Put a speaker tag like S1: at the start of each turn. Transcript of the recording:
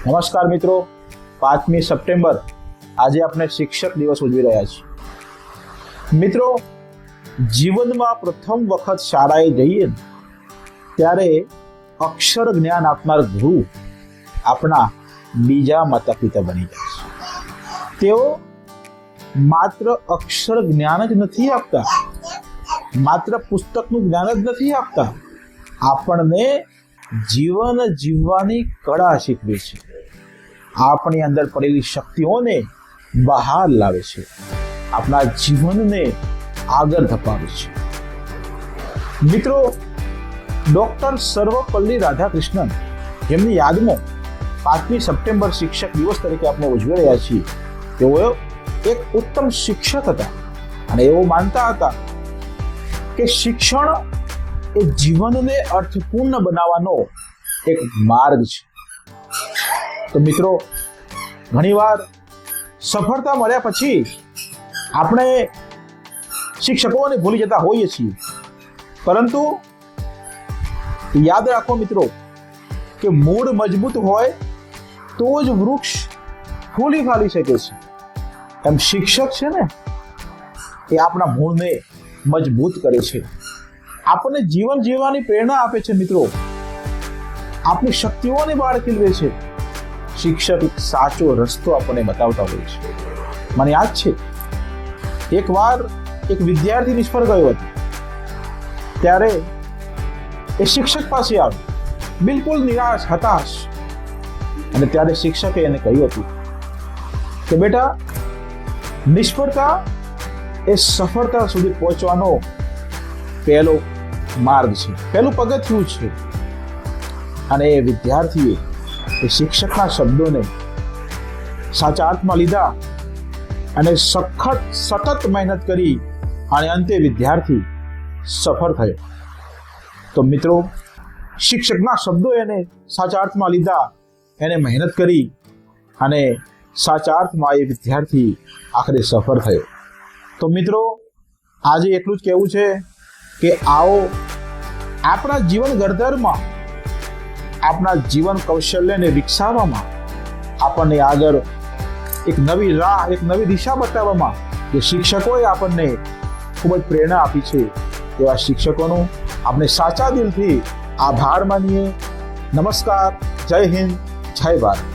S1: નમસ્કાર મિત્રો, 5મી સપ્ટેમ્બર આજે આપણે શિક્ષક દિવસ ઉજવી રહ્યા છીએ। મિત્રો, જીવનમાં પ્રથમ વખત શાળાએ જઈએ ત્યારે અક્ષર જ્ઞાન આપનાર ગુરુ આપણા બીજા માતા પિતા બની જાય છે। તેઓ માત્ર અક્ષર જ્ઞાન જ નથી આપતા, માત્ર પુસ્તકનું જ્ઞાન જ નથી આપતા, આપણને જીવન જીવવાની કળા શીખવે છે, આપણી અંદર પડેલી શક્તિઓને બહાર લાવે છે, આપણા જીવનને આગળ ધપાવે છે। મિત્રો, ડોક્ટર સર્વપલ્લી રાધાકૃષ્ણન, જેમની યાદમાં 5મી સપ્ટેમ્બર શિક્ષક દિવસ તરીકે આપણે ઉજવી રહ્યા છીએ, તેઓ એક ઉત્તમ શિક્ષક હતા અને એવો માનતા હતા કે શિક્ષણ એ જીવનને અર્થપૂર્ણ બનાવવાનો એક માર્ગ છે। તો મિત્રો, ઘણીવાર સફળતા મળ્યા પછી આપણે શિક્ષકોને ભૂલી જતા હોઈએ છીએ, પરંતુ યાદ રાખો મિત્રો કે મૂળ મજબૂત હોય તો જ વૃક્ષ ફૂલી ફાલી શકે છે। એમ શિક્ષક છે ને, એ આપણા મૂળને મજબૂત કરે છે, આપણને જીવન જીવવાની પ્રેરણા આપે છે। મિત્રો, આપણી શક્તિઓને બહાર ખીલવે છે। શિક્ષક એક સાચો રસ્તો આપણને બતાવતા હોય છે। મને યાદ છે, એકવાર એક વિદ્યાર્થી નિષ્ફળ ગયો હતો, ત્યારે એ શિક્ષક પાસે આવ્યો, બિલકુલ નિરાશ, હતાશ, અને ત્યારે શિક્ષકે એને કહ્યું હતું કે બેટા, નિષ્ફળતા એ સફળતા સુધી પહોંચવાનો પહેલો માર્ગ છે, પહેલું પગથિયું છે। અને એ વિદ્યાર્થીએ એ શિક્ષકના શબ્દોને સાચા અર્થમાં લીધા અને સતત મહેનત કરી અને અંતે વિદ્યાર્થી સફળ થયો। તો મિત્રો, શિક્ષકના શબ્દો એને સાચા અર્થમાં લીધા, એને મહેનત કરી અને સાચા અર્થમાં એ વિદ્યાર્થી આખરે સફળ થયો। તો મિત્રો, આજે એટલું જ કહેવું છે કે આવો આપણા જીવન ઘડતરમાં, આપણા જીવન કૌશલ્યને વિકસાવવામાં, આપણને આગળ એક નવી રાહ, એક નવી દિશા બતાવવામાં જે શિક્ષકોએ આપણને ખૂબ જ પ્રેરણા આપી છે, એવા શિક્ષકોનો આપણે સાચા દિલથી આભાર માનીએ। નમસ્કાર, જય હિન્દ, જય ભારત।